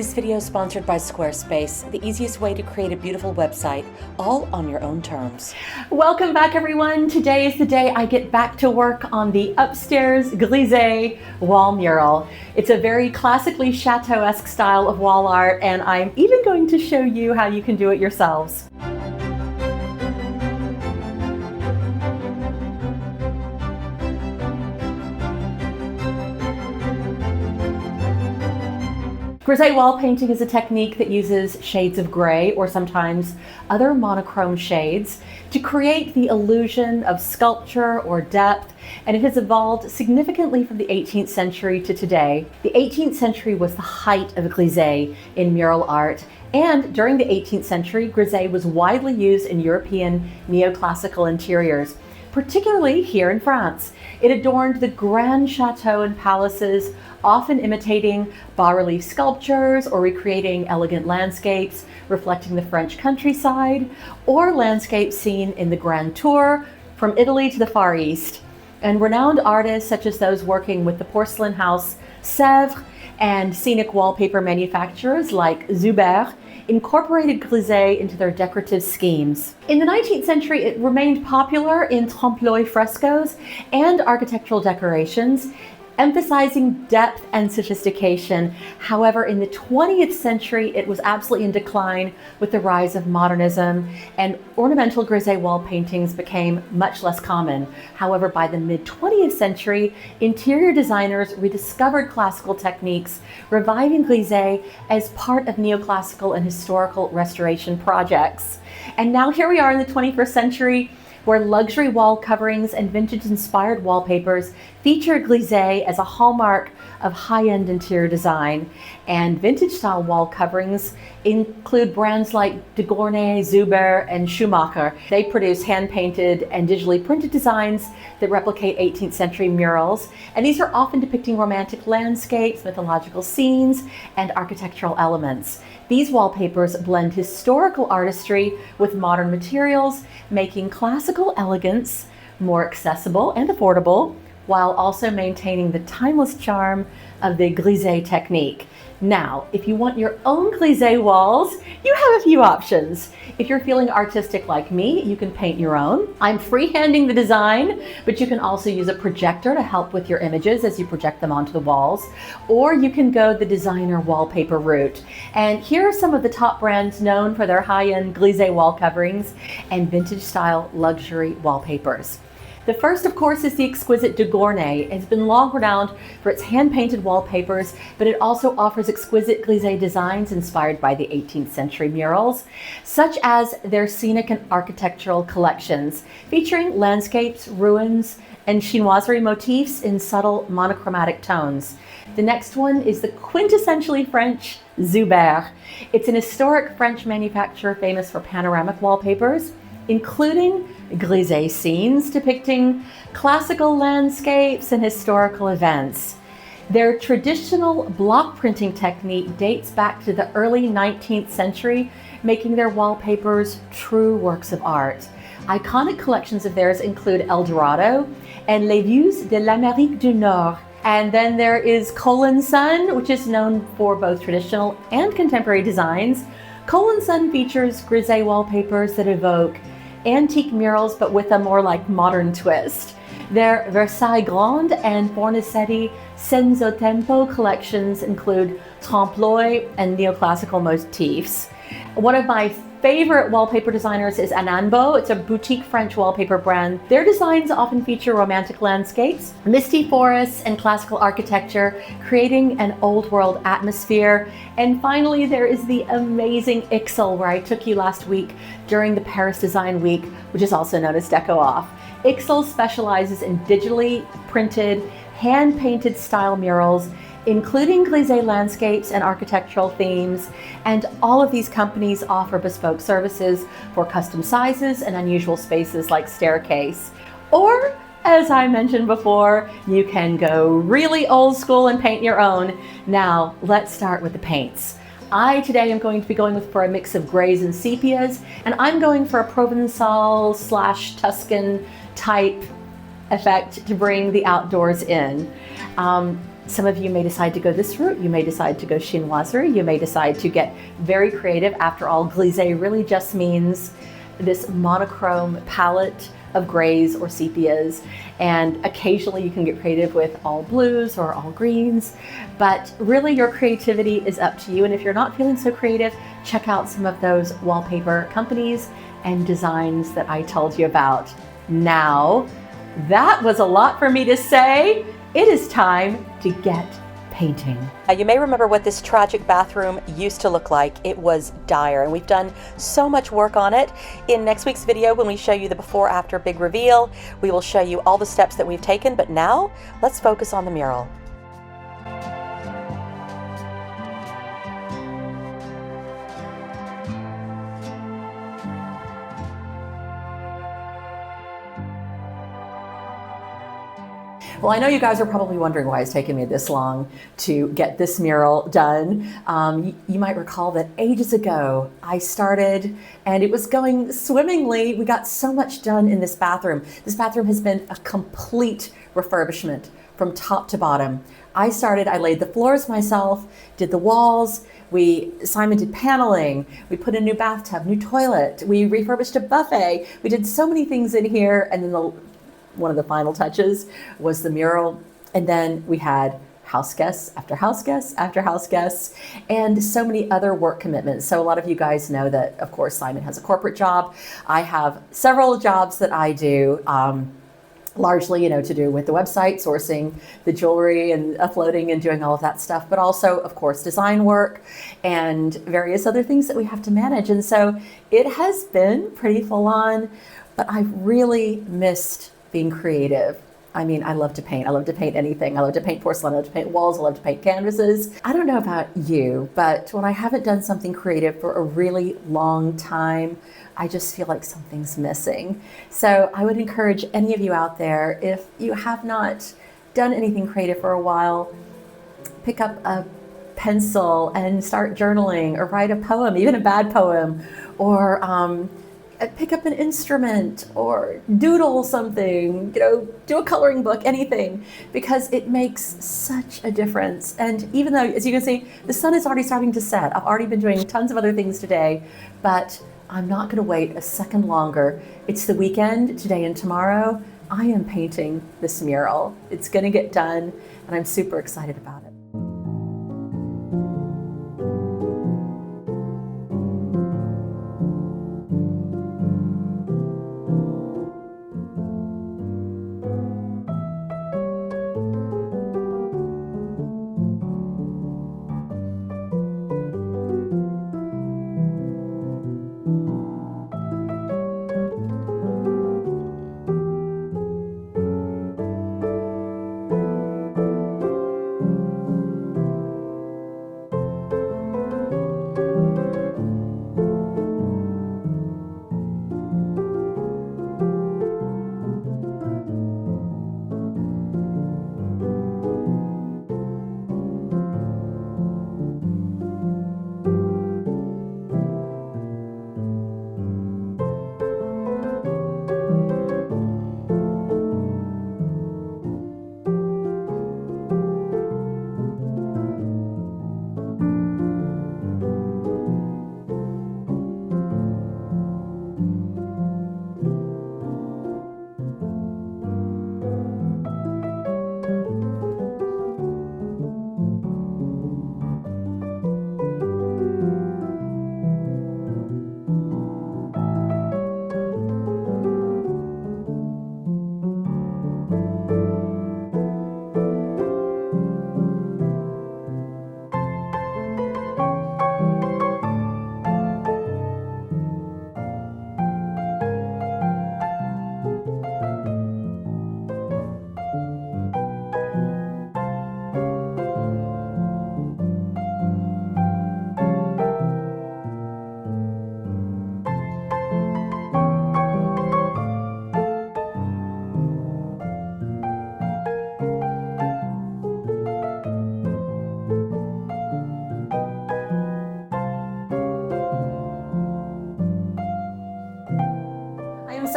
This video is sponsored by Squarespace, the easiest way to create a beautiful website, all on your own terms. Welcome back, everyone. Today is the day I get back to work on the upstairs Grisaille wall mural. It's a very classically Chateau-esque style of wall art, and I'm even going to show you how you can do it yourselves. Grisaille wall painting is a technique that uses shades of gray or sometimes other monochrome shades to create the illusion of sculpture or depth, and it has evolved significantly from the 18th century to today. The 18th century was the height of Grisaille in mural art, and during the 18th century, Grisaille was widely used in European neoclassical interiors, particularly here in France. It adorned the grand chateaux and palaces, often imitating bas-relief sculptures or recreating elegant landscapes reflecting the French countryside, or landscapes seen in the Grand Tour from Italy to the Far East. And renowned artists such as those working with the porcelain house Sèvres and scenic wallpaper manufacturers like Zuber incorporated Grisaille into their decorative schemes. In the 19th century, it remained popular in trompe-l'œil frescoes and architectural decorations, emphasizing depth and sophistication. However, in the 20th century, it was absolutely in decline with the rise of modernism, and ornamental Grisaille wall paintings became much less common. However, by the mid-20th century, interior designers rediscovered classical techniques, reviving Grisaille as part of neoclassical and historical restoration projects. And now here we are in the 21st century, where luxury wall coverings and vintage-inspired wallpapers feature Grisaille as a hallmark of high-end interior design. And vintage-style wall coverings include brands like de Gournay, Zuber, and Schumacher. They produce hand-painted and digitally printed designs that replicate 18th century murals, and these are often depicting romantic landscapes, mythological scenes, and architectural elements. These wallpapers blend historical artistry with modern materials, making classical elegance more accessible and affordable, while also maintaining the timeless charm of the Grisaille technique. Now, if you want your own Grisaille walls, you have a few options. If you're feeling artistic like me, you can paint your own. I'm freehanding the design, but you can also use a projector to help with your images as you project them onto the walls, or you can go the designer wallpaper route. And here are some of the top brands known for their high-end Grisaille wall coverings and vintage-style luxury wallpapers. The first, of course, is the exquisite de Gournay. It's been long renowned for its hand-painted wallpapers, but it also offers exquisite Grisaille designs inspired by the 18th century murals, such as their scenic and architectural collections, featuring landscapes, ruins, and chinoiserie motifs in subtle monochromatic tones. The next one is the quintessentially French Zuber. It's an historic French manufacturer famous for panoramic wallpapers, including Grisaille scenes depicting classical landscapes and historical events. Their traditional block printing technique dates back to the early 19th century, making their wallpapers true works of art. Iconic collections of theirs include El Dorado and Les Vues de l'Amérique du Nord. And then there is Colin Sun, which is known for both traditional and contemporary designs. Colin Sun features Grisaille wallpapers that evoke antique murals, but with a more modern twist. Their Versailles Grande and Fornasetti Senza Tempo collections include trompe-l'œil and neoclassical motifs. One of my favorite wallpaper designers is Ananbo. It's a boutique French wallpaper brand. Their designs often feature romantic landscapes, misty forests, and classical architecture, creating an old world atmosphere. And finally, there is the amazing Ixelles, where I took you last week during the Paris Design Week, which is also known as Deco Off. Ixelles specializes in digitally printed, hand-painted style murals, including Grisaille landscapes and architectural themes, and all of these companies offer bespoke services for custom sizes and unusual spaces like staircase. Or, as I mentioned before, you can go really old school and paint your own. Now, let's start with the paints. I today am going to be going for a mix of grays and sepias, and I'm going for a Provençal / Tuscan type effect to bring the outdoors in. Some of you may decide to go this route. You may decide to go chinoiserie. You may decide to get very creative. After all, Grisaille really just means this monochrome palette of grays or sepias, and occasionally you can get creative with all blues or all greens, but really your creativity is up to you. And if you're not feeling so creative, check out some of those wallpaper companies and designs that I told you about. Now, that was a lot for me to say. It is time to get painting. You may remember what this tragic bathroom used to look like. It was dire, and we've done so much work on it. In next week's video, when we show you the before-after big reveal, we will show you all the steps that we've taken, but now let's focus on the mural. Well, I know you guys are probably wondering why it's taken me this long to get this mural done. You might recall that ages ago I started and it was going swimmingly. We got so much done in this bathroom. This bathroom has been a complete refurbishment from top to bottom. I laid the floors myself, did the walls, Simon did paneling, we put a new bathtub, new toilet, we refurbished a buffet. We did so many things in here, and then one of the final touches was the mural. And then we had house guests after house guests after house guests, and so many other work commitments. So a lot of you guys know that, of course, Simon has a corporate job. I have several jobs that I do, largely, to do with the website, sourcing the jewelry and uploading and doing all of that stuff, but also, of course, design work and various other things that we have to manage. And so it has been pretty full on, but I've really missed being creative. I mean, I love to paint. I love to paint anything. I love to paint porcelain. I love to paint walls. I love to paint canvases. I don't know about you, but when I haven't done something creative for a really long time, I just feel like something's missing. So I would encourage any of you out there, if you have not done anything creative for a while, pick up a pencil and start journaling, or write a poem, even a bad poem, or pick up an instrument or doodle something, do a coloring book, anything, because it makes such a difference. And even though, as you can see, the sun is already starting to set, I've already been doing tons of other things today, but I'm not gonna wait a second longer. It's the weekend, today and tomorrow. I am painting this mural. It's gonna get done, and I'm super excited about it.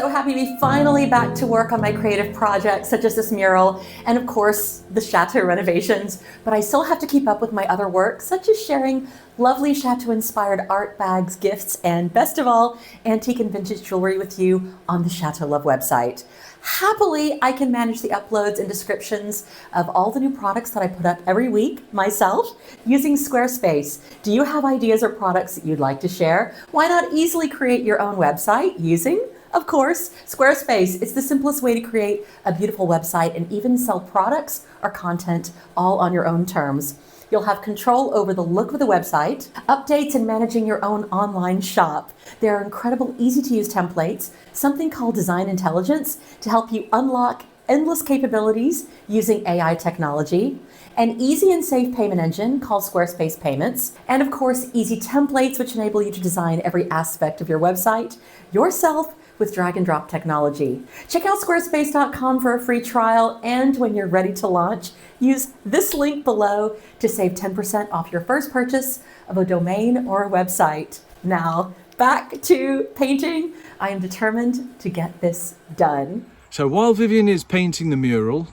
so happy to be finally back to work on my creative projects, such as this mural, and of course, the Chateau renovations. But I still have to keep up with my other work, such as sharing lovely Chateau-inspired art bags, gifts, and best of all, antique and vintage jewelry with you on the Chateau Love website. Happily, I can manage the uploads and descriptions of all the new products that I put up every week myself using Squarespace. Do you have ideas or products that you'd like to share? Why not easily create your own website using, of course, Squarespace? It's the simplest way to create a beautiful website and even sell products or content all on your own terms. You'll have control over the look of the website, updates, and managing your own online shop. There are incredible, easy-to-use templates, something called Design Intelligence to help you unlock endless capabilities using AI technology, an easy and safe payment engine called Squarespace Payments, and of course, easy templates which enable you to design every aspect of your website yourself with drag and drop technology. Check out squarespace.com for a free trial, and when you're ready to launch, use this link below to save 10% off your first purchase of a domain or a website. Now, back to painting. I am determined to get this done. So while Vivienne is painting the mural,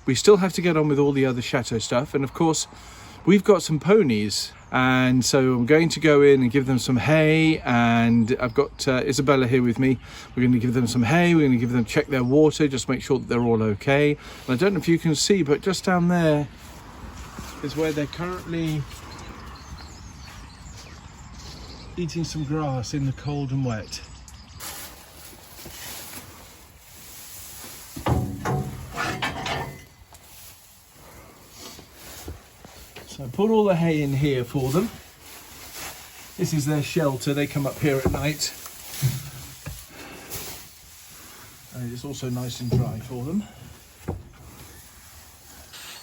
we still have to get on with all the other chateau stuff, and of course, we've got some ponies. And so I'm going to go in and give them some hay, and I've got Isabella here with me. We're going to give them some hay, we're going to give them, check their water, just make sure that they're all okay. And I don't know if you can see, but just down there is where they're currently eating some grass in the cold and wet. So I put all the hay in here for them. This is their shelter. They come up here at night. And it's also nice and dry for them.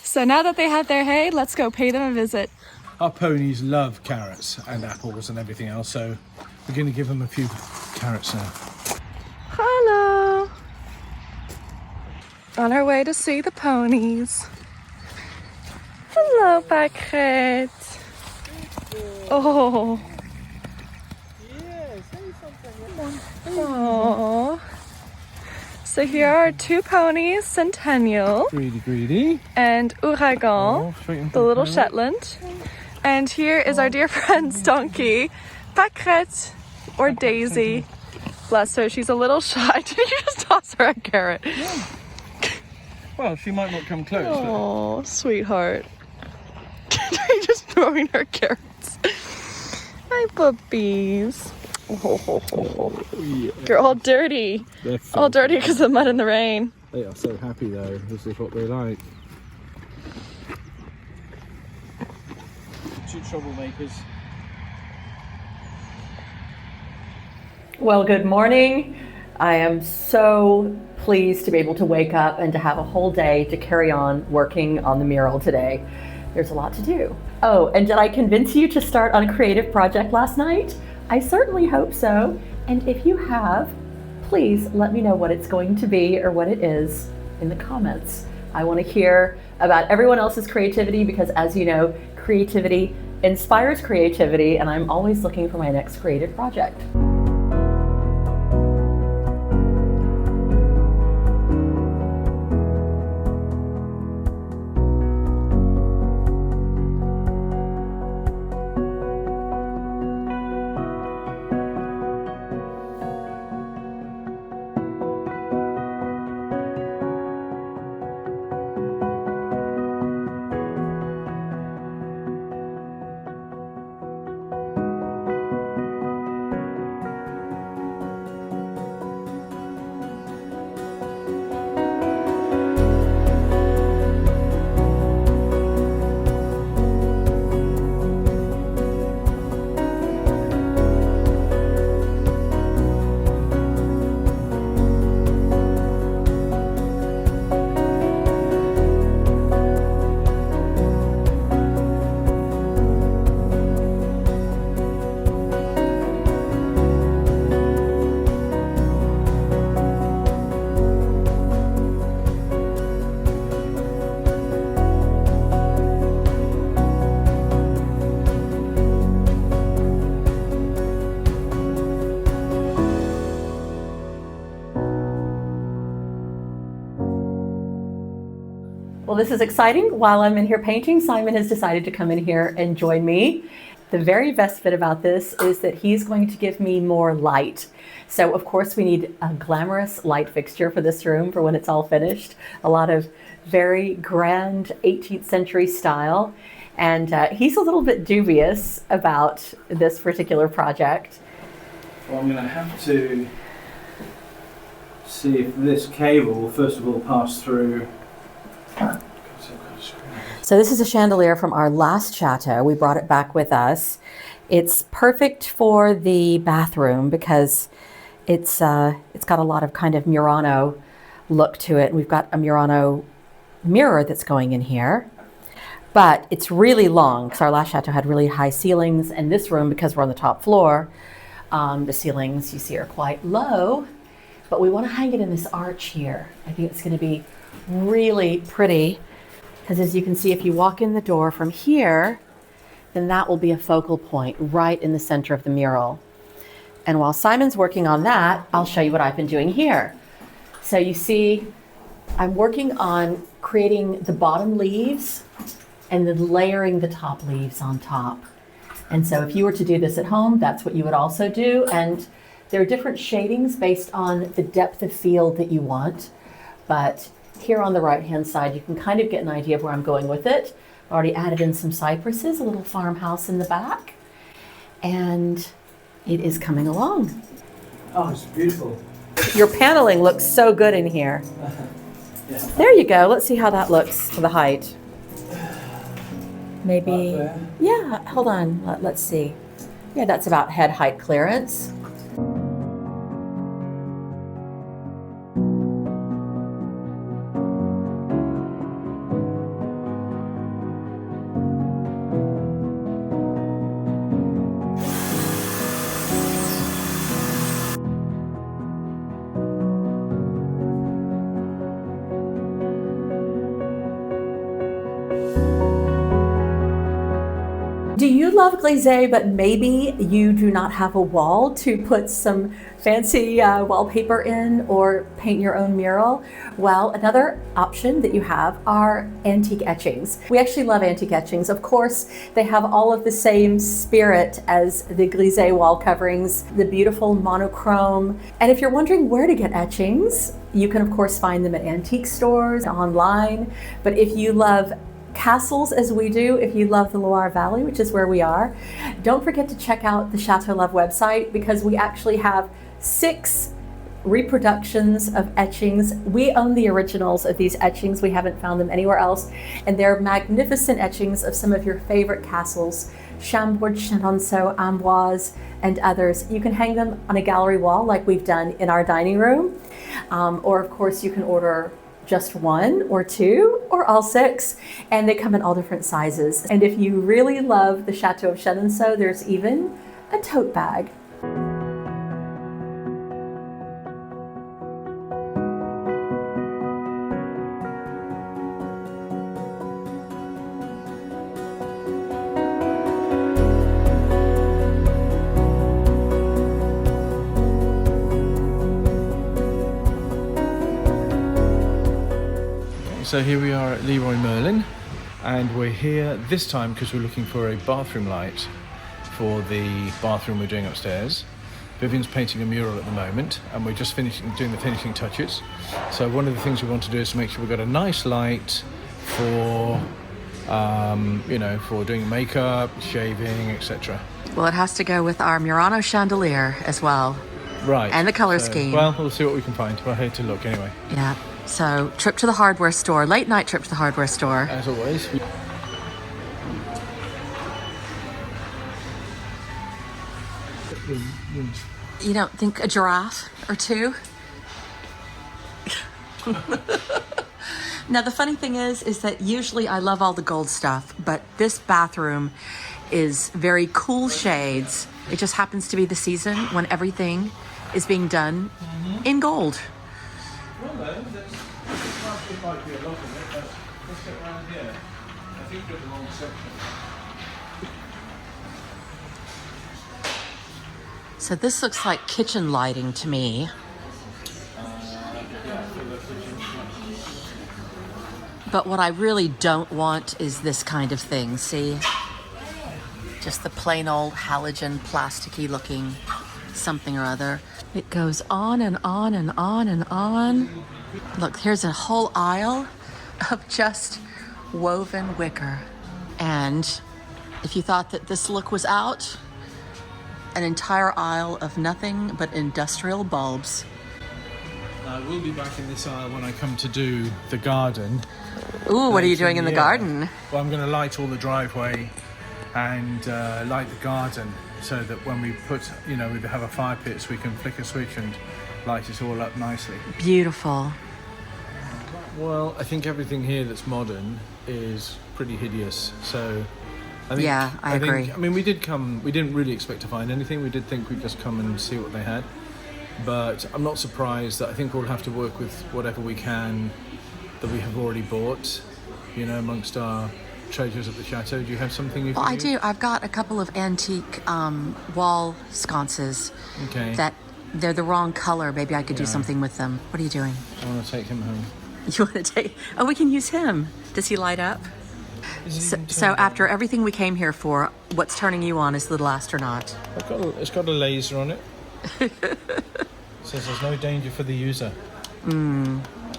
So now that they have their hay, let's go pay them a visit. Our ponies love carrots and apples and everything else, so we're going to give them a few carrots now. Hello! On our way to see the ponies. Hello, Paquette. Oh. Yeah, say something. Oh. So here are two ponies, Centennial Greedy. and Ouragan, the little Shetland. And here is our dear friend's donkey, Paquette, or Daisy. Bless her, she's a little shy. Did you just toss her a carrot? Yeah. Well, she might not come close. Oh, sweetheart. You're just throwing her carrots. Hi, puppies. Oh, yeah. You're all dirty. They're All dirty because of the mud and the rain. They are so happy though. This is what they like. Two troublemakers. Well, good morning. I am so pleased to be able to wake up and to have a whole day to carry on working on the mural today. There's a lot to do. Oh, and did I convince you to start on a creative project last night? I certainly hope so. And if you have, please let me know what it's going to be or what it is in the comments. I want to hear about everyone else's creativity because, as you know, creativity inspires creativity, and I'm always looking for my next creative project. Well, this is exciting. While I'm in here painting, Simon has decided to come in here and join me. The very best bit about this is that he's going to give me more light. So of course we need a glamorous light fixture for this room for when it's all finished. A lot of very grand 18th century style. And he's a little bit dubious about this particular project. Well, I'm going to have to see if this cable will first of all pass through. So this is a chandelier from our last chateau. We brought it back with us. It's perfect for the bathroom because it's got a lot of kind of Murano look to it. We've got a Murano mirror that's going in here, but it's really long because our last chateau had really high ceilings, and this room, because we're on the top floor, the ceilings you see are quite low, but we want to hang it in this arch here. I think it's going to be really pretty because, as you can see, if you walk in the door from here, then that will be a focal point right in the center of the mural. And while Simon's working on that, I'll show you what I've been doing here. So you see, I'm working on creating the bottom leaves and then layering the top leaves on top. And so if you were to do this at home, that's what you would also do. And there are different shadings based on the depth of field that you want. But here on the right-hand side, you can kind of get an idea of where I'm going with it. I already added in some cypresses, a little farmhouse in the back. And it is coming along. Oh, it's beautiful. Your paneling looks so good in here. Yeah. There you go. Let's see how that looks to the height. Maybe, yeah, hold on, let's see. Yeah, that's about head height clearance. Do you love Grisaille, but maybe you do not have a wall to put some fancy wallpaper in or paint your own mural? Well, another option that you have are antique etchings. We actually love antique etchings. Of course, they have all of the same spirit as the Grisaille wall coverings, the beautiful monochrome. And if you're wondering where to get etchings, you can of course find them at antique stores, online. But if you love castles as we do, if you love the Loire Valley, which is where we are, don't forget to check out the Chateau Love website because we actually have 6 reproductions of etchings. We own the originals of these etchings. We haven't found them anywhere else. And they're magnificent etchings of some of your favorite castles, Chambord, Chenonceau, Amboise, and others. You can hang them on a gallery wall like we've done in our dining room. Or of course you can order just 1 or 2 or all 6, and they come in all different sizes. And if you really love the Chateau of Chenonceau, there's even a tote bag. So here we are at Leroy Merlin, and we're here this time because we're looking for a bathroom light for the bathroom we're doing upstairs. Vivienne's painting a mural at the moment, and we're just doing the finishing touches. So one of the things we want to do is to make sure we've got a nice light for, for doing makeup, shaving, etc. Well, it has to go with our Murano chandelier as well. Right. And the color scheme. Well, we'll see what we can find. We're here to look anyway. Yeah. So, trip to the hardware store, late night trip to the hardware store. As always. You don't think a giraffe or 2? Now, the funny thing is that usually I love all the gold stuff, but this bathroom is very cool shades. It just happens to be the season when everything is being done in gold. Well, then, it might be a lot of it, but let's get around here. I think we're at the wrong section. So this looks like kitchen lighting to me. But what I really don't want is this kind of thing, see? Just the plain old halogen plasticky looking something or other. It goes on and on and on and on. Look, here's a whole aisle of just woven wicker. And if you thought that this look was out, an entire aisle of nothing but industrial bulbs. I will be back in this aisle when I come to do the garden. Ooh, what are you doing in the garden? Well, I'm going to light all the driveway and light the garden so that when we put, we have a fire pit so we can flick a switch and light it all up nicely. Beautiful. Well, I think everything here that's modern is pretty hideous, so I think, I agree. I mean, we didn't really expect to find anything. We did think we'd just come and see what they had. But I'm not surprised that I think we'll have to work with whatever we can that we have already bought, amongst our treasures at the chateau. Do you have something you can I do. I've got a couple of antique wall sconces. Okay. That they're the wrong color. Maybe I could do something with them. What are you doing? I want to take him home. You want to take... Oh, we can use him. Does he light up? So after everything we came here for, what's turning you on is the little astronaut. It's got a laser on it. Says there's no danger for the user.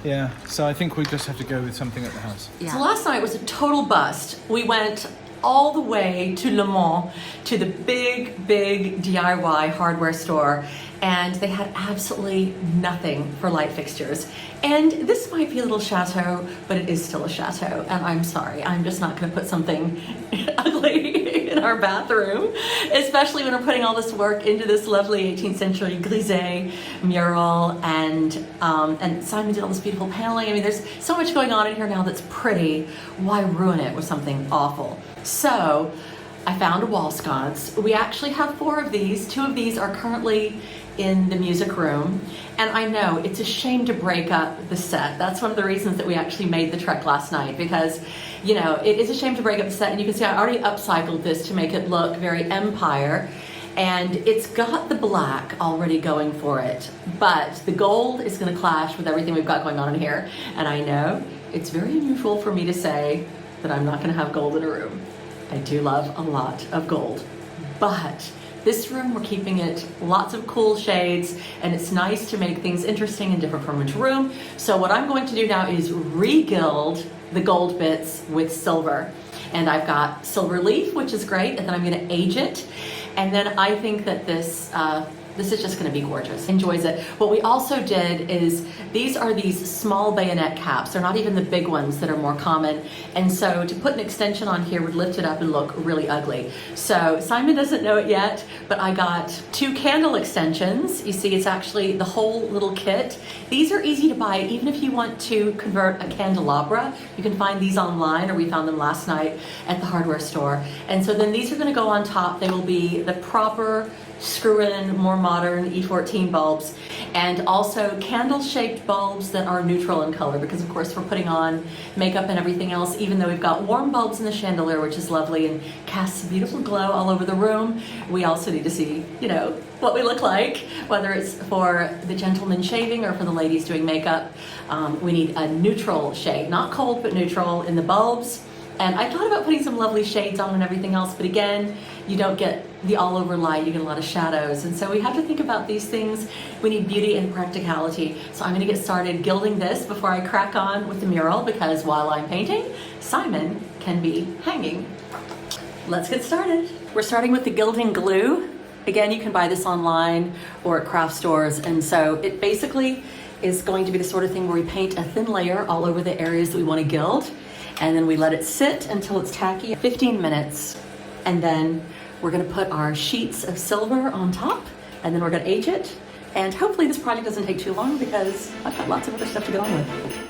Yeah, so I think we just have to go with something at the house. Yeah. So last night was a total bust. We went all the way to Le Mans, to the big DIY hardware store, and they had absolutely nothing for light fixtures. And this might be a little chateau, but it is still a chateau, and I'm sorry, I'm just not going to put something ugly in our bathroom, especially when we're putting all this work into this lovely 18th century Grisaille mural, and Simon did all this beautiful paneling. I mean, there's so much going on in here now that's pretty. Why ruin it with something awful? So I found a wall sconce. We actually have 4 of these. 2 of these are currently in the music room. And I know it's a shame to break up the set. That's one of the reasons that we actually made the trek last night, because, it is a shame to break up the set. And you can see I already upcycled this to make it look very empire. And it's got the black already going for it. But the gold is going to clash with everything we've got going on in here. And I know it's very unusual for me to say that I'm not going to have gold in a room. I do love a lot of gold, but this room, we're keeping it lots of cool shades, and it's nice to make things interesting and different from room to room. So what I'm going to do now is re-gild the gold bits with silver. And I've got silver leaf, which is great, and then I'm going to age it. And then I think that this is just going to be gorgeous. Enjoys it. What we also did is these are these small bayonet caps. They're not even the big ones that are more common. And so to put an extension on here would lift it up and look really ugly. So Simon doesn't know it yet, but I got 2 candle extensions. You see, it's actually the whole little kit. These are easy to buy, even if you want to convert a candelabra. You can find these online, or we found them last night at the hardware store. And so then these are going to go on top. They will be the proper screw-in, more modern E14 bulbs, and also candle-shaped bulbs that are neutral in color, because of course we're putting on makeup and everything else. Even though we've got warm bulbs in the chandelier, which is lovely and casts a beautiful glow all over the room, we also need to see, what we look like, whether it's for the gentleman shaving or for the ladies doing makeup. We need a neutral shade, not cold, but neutral in the bulbs. And I thought about putting some lovely shades on and everything else, but again, you don't get the all-over light, you get a lot of shadows. And so we have to think about these things. We need beauty and practicality. So I'm gonna get started gilding this before I crack on with the mural, because while I'm painting, Simon can be hanging. Let's get started. We're starting with the gilding glue. Again, you can buy this online or at craft stores. And so it basically is going to be the sort of thing where we paint a thin layer all over the areas that we want to gild. And then we let it sit until it's tacky, 15 minutes. And then we're gonna put our sheets of silver on top, and then we're gonna age it. And hopefully this project doesn't take too long, because I've got lots of other stuff to get on with.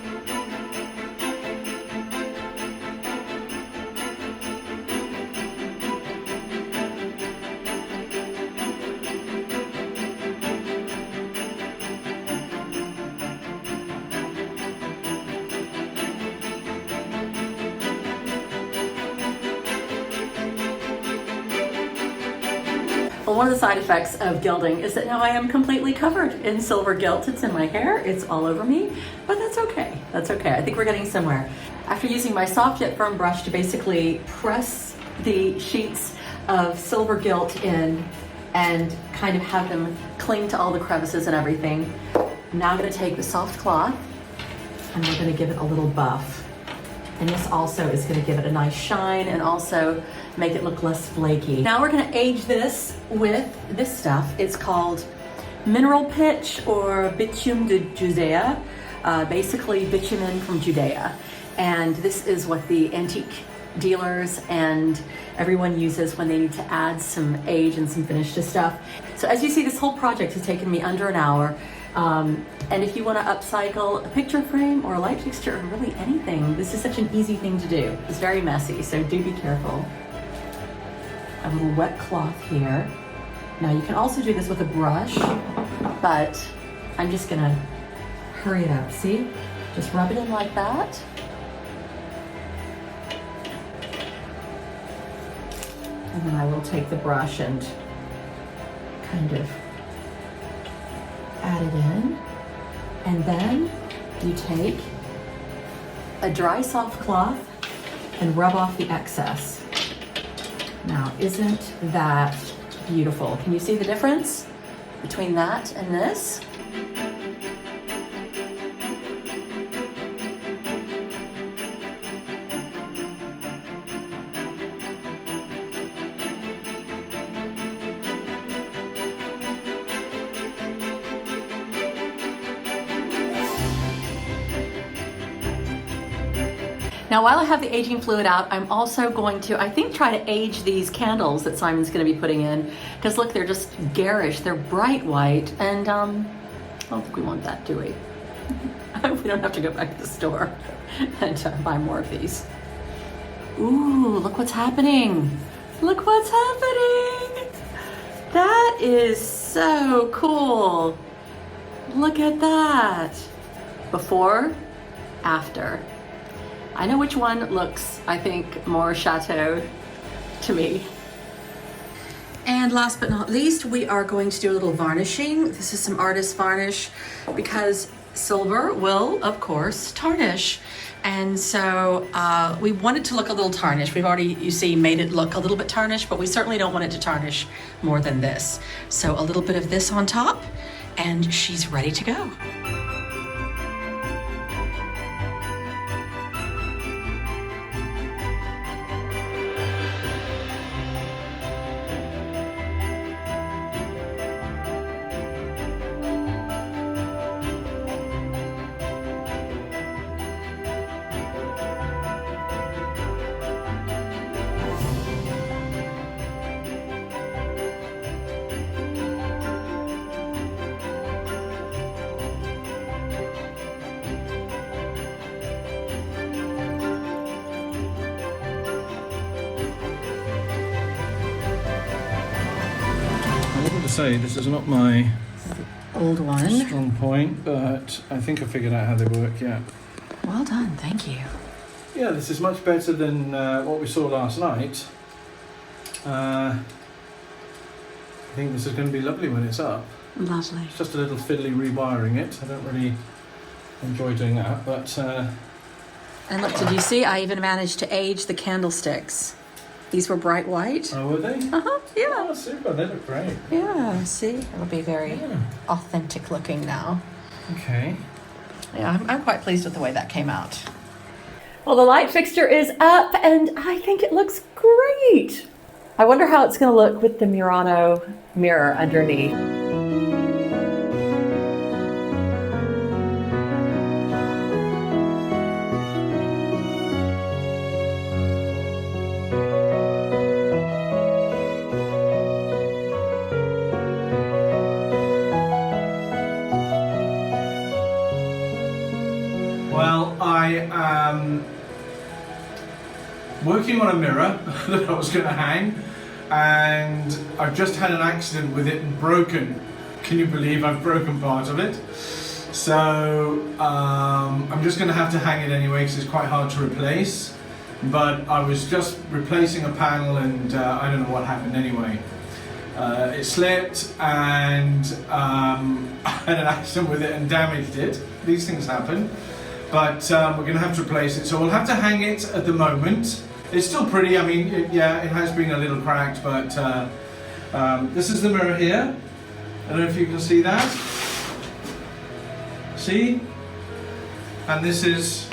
Well, one of the side effects of gilding is that now I am completely covered in silver gilt. It's in my hair, it's all over me, but that's okay. That's okay. I think we're getting somewhere. After using my soft yet firm brush to basically press the sheets of silver gilt in and kind of have them cling to all the crevices and everything, now I'm going to take the soft cloth and we're going to give it a little buff. And this also is going to give it a nice shine and also make it look less flaky. Now we're going to age this with this stuff. It's called mineral pitch or bitume de Judea, basically bitumen from Judea. And this is what the antique dealers and everyone uses when they need to add some age and some finish to stuff. So as you see, this whole project has taken me under an hour. And if you want to upcycle a picture frame or a light fixture or really anything, this is such an easy thing to do. It's very messy, so do be careful. A little wet cloth here. Now you can also do this with a brush, but I'm just gonna hurry it up, see? Just rub it in like that. And then I will take the brush and kind of add it in. And then you take a dry soft cloth and rub off the excess. Now, isn't that beautiful? Can you see the difference between that and this? Now, while I have the aging fluid out, I'm also going to, I think, try to age these candles that Simon's going to be putting in. Because look, they're just garish. They're bright white. And I don't think we want that, do we? We don't have to go back to the store and buy more of these. Ooh, look what's happening. Look what's happening. That is so cool. Look at that. Before, after. I know which one looks, I think, more chateau to me. And last but not least, we are going to do a little varnishing. This is some artist varnish because silver will, of course, tarnish. And so we want it to look a little tarnished. We've already, you see, made it look a little bit tarnished, but we certainly don't want it to tarnish more than this. So a little bit of this on top, and she's ready to go. Say this is not my Old one. strong point, but I think I figured out how they work. Yeah. Well done, thank you. Yeah, this is much better than what we saw last night. I think this is going to be lovely when it's up. Lovely. It's just a little fiddly rewiring it. I don't really enjoy doing that, but. And look, did you see? I even managed to age the candlesticks. These were bright white. Oh, were they? Uh-huh, yeah. Oh, super. They look great. Yeah, see? It'll be very authentic looking now. Okay. Yeah, I'm quite pleased with the way that came out. Well, the light fixture is up and I think it looks great. I wonder how it's going to look with the Murano mirror underneath. Well, I am working on a mirror that I was going to hang, and I've just had an accident with it broken. Can you believe I've broken part of it? So I'm just going to have to hang it anyway because it's quite hard to replace. But I was just replacing a panel and I don't know what happened anyway. it slipped and I had an accident with it and damaged it. These things happen, but we're going to have to replace it, so we'll have to hang it at the moment. It's still pretty. I mean, yeah, it has been a little cracked, but this is the mirror here. I don't know if you can see that. See? And this is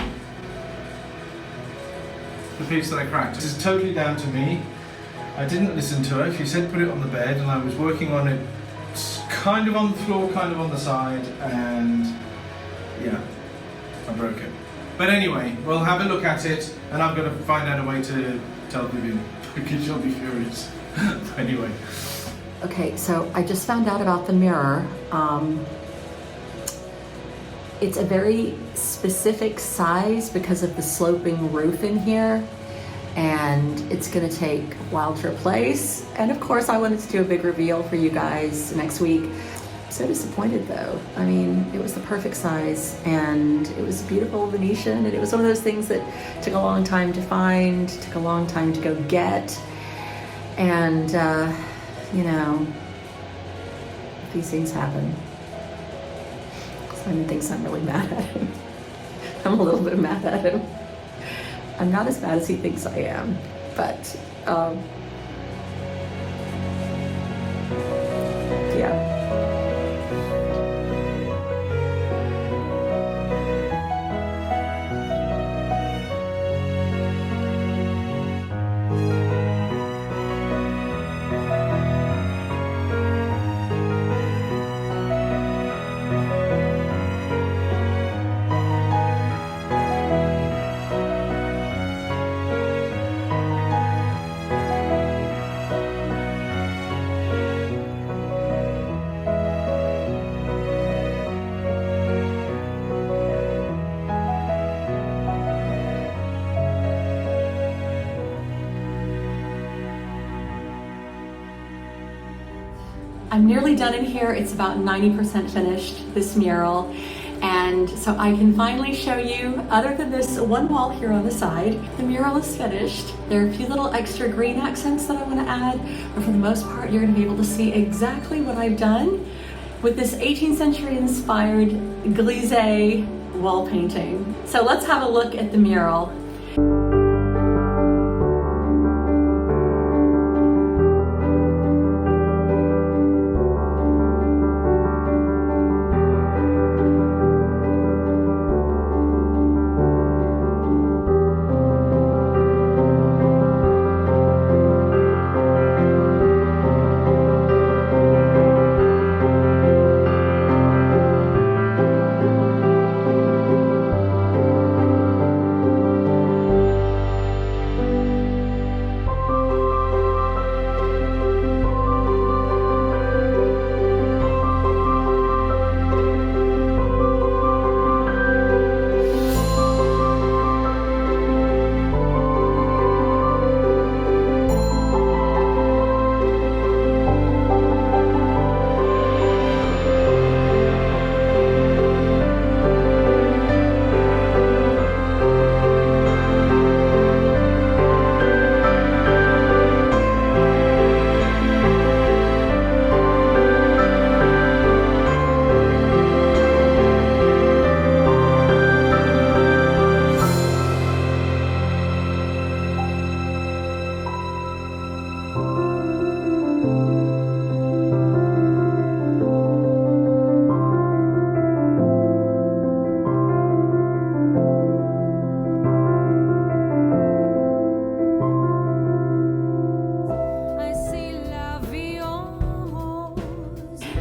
the piece that I cracked. This is totally down to me. I didn't listen to her. She said put it on the bed, and I was working on it kind of on the floor, kind of on the side, and yeah, I broke it. But anyway, we'll have a look at it, and I'm going to find out a way to tell Vivienne, because she'll be furious. Anyway. Okay, so I just found out about the mirror. It's a very specific size because of the sloping roof in here, and it's gonna take a while to replace. And of course I wanted to do a big reveal for you guys next week. So disappointed though. I mean, it was the perfect size, and it was a beautiful Venetian, and it was one of those things that took a long time to find, took a long time to go get. And you know, these things happen. Simon thinks I'm really mad at him. I'm a little bit mad at him. I'm not as bad as he thinks I am, but yeah. I'm nearly done in here. It's about 90% finished, this mural. And so I can finally show you, other than this one wall here on the side, the mural is finished. There are a few little extra green accents that I want to add, but for the most part, you're going to be able to see exactly what I've done with this 18th century inspired Grisaille wall painting. So let's have a look at the mural.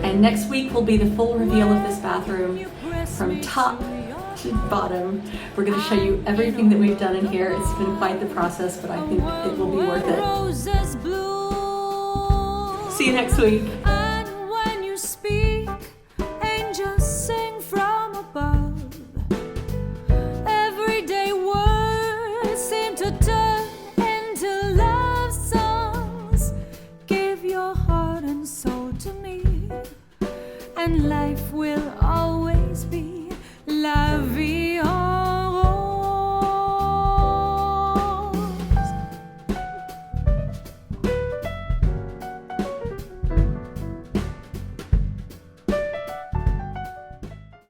And next week will be the full reveal of this bathroom from top to bottom. We're going to show you everything that we've done in here. It's been quite the process, but I think it will be worth it. See you next week. And when you speak, angels sing from above. Everyday words seem to turn into love songs. Give your heart and soul to me, and life